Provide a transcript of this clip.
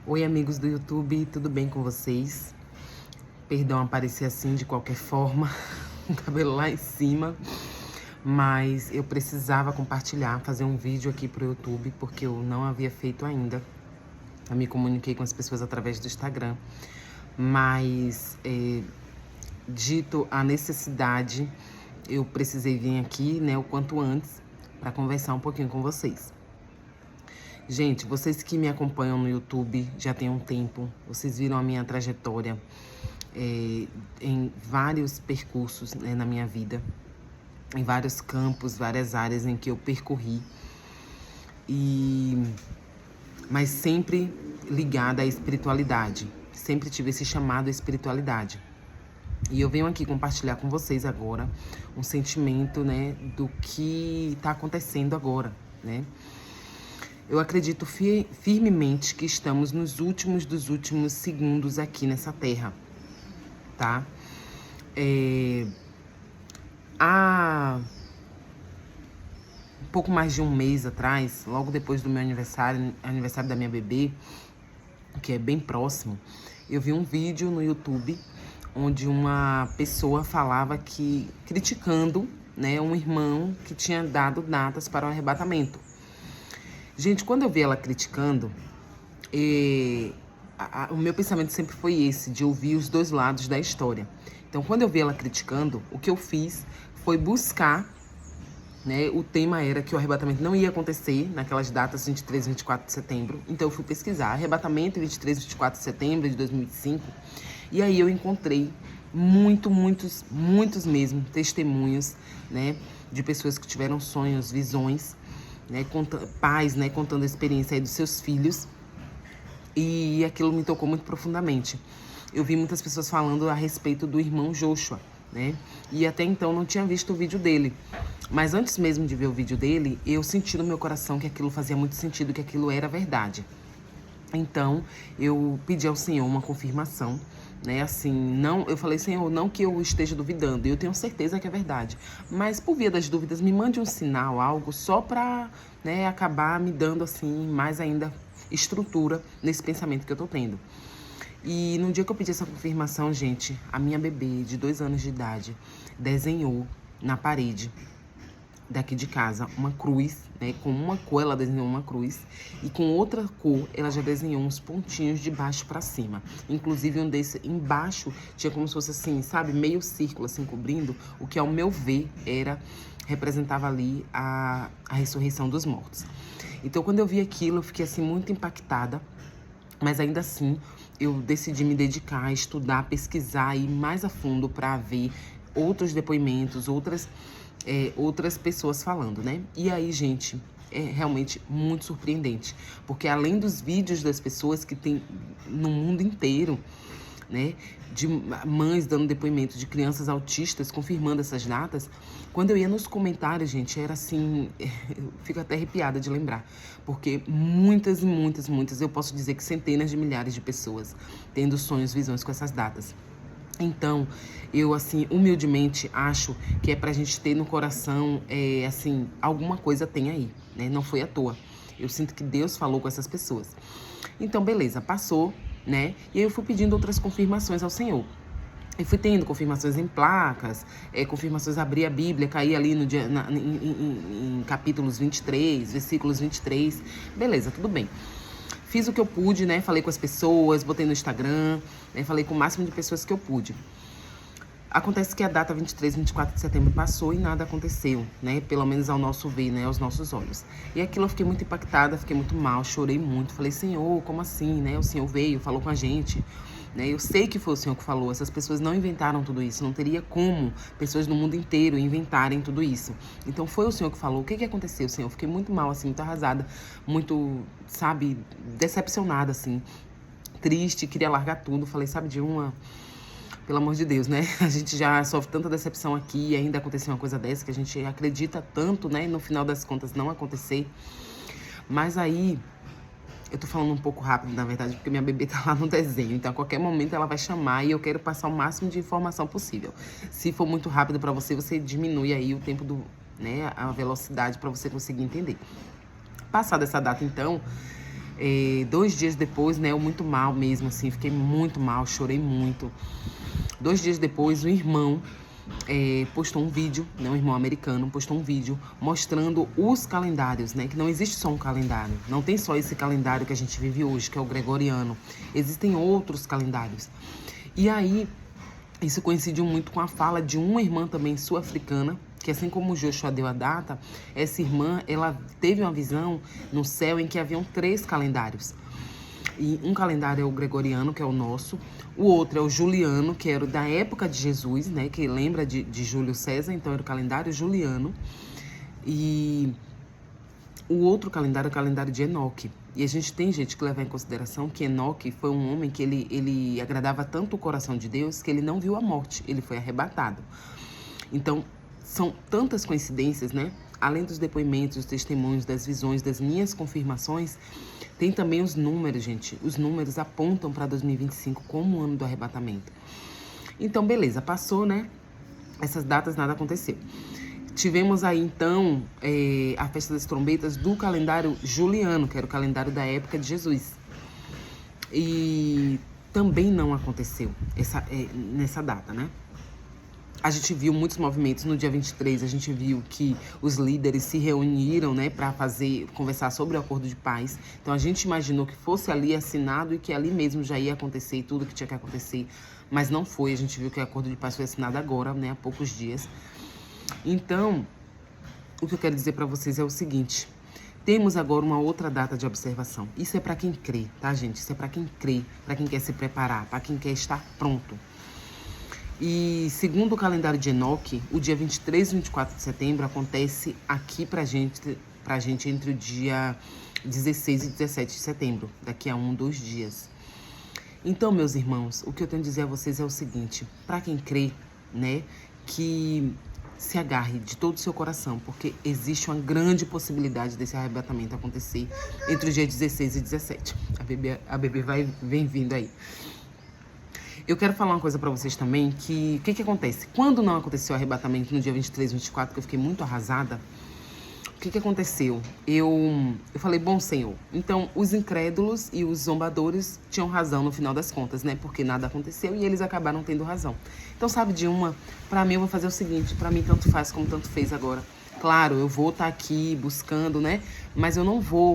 Oi, amigos do YouTube, tudo bem com vocês? Perdão aparecer assim de qualquer forma, com o cabelo lá em cima, mas eu precisava compartilhar, fazer um vídeo aqui pro YouTube, porque eu não havia feito ainda. Eu me comuniquei com as pessoas através do Instagram, mas dito a necessidade, eu precisei vir aqui, né, o quanto antes, para conversar um pouquinho com vocês. Gente, vocês que me acompanham no YouTube já tem um tempo, vocês viram a minha trajetória em vários percursos, né, na minha vida, em vários campos, várias áreas em que eu percorri, mas sempre ligada à espiritualidade, sempre tive esse chamado à espiritualidade. E eu venho aqui compartilhar com vocês agora um sentimento, né, do que está acontecendo agora, né? Eu acredito firmemente que estamos nos últimos dos últimos segundos aqui nessa terra, tá? Há um pouco mais de um mês atrás, logo depois do meu aniversário da minha bebê, que é bem próximo, eu vi um vídeo no YouTube onde uma pessoa falava que, criticando, né, um irmão que tinha dado datas para o arrebatamento. Gente, quando eu vi ela criticando, o meu pensamento sempre foi esse, de ouvir os dois lados da história. Então, quando eu vi ela criticando, o que eu fiz foi buscar, né, o tema era que o arrebatamento não ia acontecer naquelas datas 23 e 24 de setembro. Então, eu fui pesquisar arrebatamento 23 e 24 de setembro de 2005. E aí eu encontrei muitos mesmo testemunhos, né, de pessoas que tiveram sonhos, visões, né, pais, né, contando a experiência aí dos seus filhos, e aquilo me tocou muito profundamente. Eu vi muitas pessoas falando a respeito do irmão Joshua, né, e até então não tinha visto o vídeo dele, mas antes mesmo de ver o vídeo dele, eu senti no meu coração que aquilo fazia muito sentido, que aquilo era verdade. Então, eu pedi ao Senhor uma confirmação, né? Assim, não, eu falei, Senhor, não que eu esteja duvidando, eu tenho certeza que é verdade, mas por via das dúvidas, me mande um sinal, algo só para, né, acabar me dando assim mais ainda estrutura nesse pensamento que eu tô tendo. E no dia que eu pedi essa confirmação, gente, a minha bebê de 2 anos de idade desenhou na parede daqui de casa uma cruz, né? Com uma cor ela desenhou uma cruz e com outra cor ela já desenhou uns pontinhos de baixo para cima. Inclusive um desse embaixo tinha como se fosse assim, sabe, meio círculo assim cobrindo, o que ao meu ver representava ali a ressurreição dos mortos. Então quando eu vi aquilo eu fiquei assim muito impactada, mas ainda assim eu decidi me dedicar a estudar, pesquisar e ir mais a fundo para ver outros depoimentos, outras pessoas falando, né? E aí, gente, é realmente muito surpreendente, porque além dos vídeos das pessoas que tem no mundo inteiro, né, de mães dando depoimento de crianças autistas confirmando essas datas, quando eu ia nos comentários, gente, era assim, eu fico até arrepiada de lembrar, porque muitas, eu posso dizer que centenas de milhares de pessoas tendo sonhos, visões com essas datas. Então, eu, assim, humildemente acho que é pra gente ter no coração, assim, alguma coisa tem aí, né? Não foi à toa. Eu sinto que Deus falou com essas pessoas. Então, beleza, passou, né? E aí eu fui pedindo outras confirmações ao Senhor. E fui tendo confirmações em placas, confirmações, abrir a Bíblia, cair ali no dia, em capítulos 23, versículos 23. Beleza, tudo bem. Fiz o que eu pude, né? Falei com as pessoas, botei no Instagram, né? Falei com o máximo de pessoas que eu pude. Acontece que a data 23 e 24 de setembro passou e nada aconteceu, né? Pelo menos ao nosso ver, né? Aos nossos olhos. E aquilo eu fiquei muito impactada, fiquei muito mal, chorei muito. Falei, Senhor, como assim, né? O Senhor veio, falou com a gente, né? Eu sei que foi o Senhor que falou. Essas pessoas não inventaram tudo isso. Não teria como pessoas no mundo inteiro inventarem tudo isso. Então foi o Senhor que falou. O que aconteceu, Senhor? Eu fiquei muito mal, assim, muito arrasada, muito, sabe, decepcionada, assim, triste, queria largar tudo. Falei, sabe de uma... Pelo amor de Deus, né? A gente já sofre tanta decepção aqui e ainda aconteceu uma coisa dessa que a gente acredita tanto, né? E no final das contas não acontecer. Mas aí, eu tô falando um pouco rápido, na verdade, porque minha bebê tá lá no desenho. Então, a qualquer momento ela vai chamar e eu quero passar o máximo de informação possível. Se for muito rápido pra você, você diminui aí o tempo né? A velocidade pra você conseguir entender. Passada essa data, então, 2 dias depois, né, eu muito mal mesmo, assim, fiquei muito mal, chorei muito. 2 dias depois, um irmão postou um vídeo, né, um irmão americano postou um vídeo mostrando os calendários, né, que não existe só um calendário, não tem só esse calendário que a gente vive hoje, que é o gregoriano, existem outros calendários. E aí, isso coincidiu muito com a fala de uma irmã também sul-africana, que assim como o Joshua deu a data, essa irmã, ela teve uma visão no céu em que haviam 3 calendários. E um calendário é o gregoriano, que é o nosso. O outro é o juliano, que era da época de Jesus, né? Que lembra de Júlio César, então era o calendário juliano. E o outro calendário é o calendário de Enoque. E a gente tem gente que leva em consideração que Enoque foi um homem que ele agradava tanto o coração de Deus que ele não viu a morte, ele foi arrebatado. Então, são tantas coincidências, né? Além dos depoimentos, dos testemunhos, das visões, das minhas confirmações, tem também os números, gente. Os números apontam para 2025 como o ano do arrebatamento. Então, beleza, passou, né? Essas datas, nada aconteceu. Tivemos aí, então, a festa das trombetas do calendário juliano, que era o calendário da época de Jesus. E também não aconteceu nessa data, né? A gente viu muitos movimentos no dia 23, a gente viu que os líderes se reuniram, né, para conversar sobre o acordo de paz. Então a gente imaginou que fosse ali assinado e que ali mesmo já ia acontecer tudo que tinha que acontecer, mas não foi. A gente viu que o acordo de paz foi assinado agora, né, há poucos dias. Então, o que eu quero dizer para vocês é o seguinte: temos agora uma outra data de observação. Isso é para quem crê, tá, gente? Isso é para quem crê, para quem quer se preparar, para quem quer estar pronto. E segundo o calendário de Enoque, o dia 23 e 24 de setembro acontece aqui pra gente entre o dia 16 e 17 de setembro, daqui a 2 dias. Então, meus irmãos, o que eu tenho a dizer a vocês é o seguinte: para quem crê, né, que se agarre de todo o seu coração, porque existe uma grande possibilidade desse arrebatamento acontecer entre o dia 16 e 17. A bebê vem vindo aí. Eu quero falar uma coisa pra vocês também, que o que acontece? Quando não aconteceu o arrebatamento no dia 23 e 24, que eu fiquei muito arrasada, o que aconteceu? Eu falei, bom Senhor, então os incrédulos e os zombadores tinham razão no final das contas, né? Porque nada aconteceu e eles acabaram tendo razão. Então, sabe de uma? Pra mim eu vou fazer o seguinte, pra mim tanto faz como tanto fez agora. Claro, eu vou estar aqui buscando, né? Mas eu não vou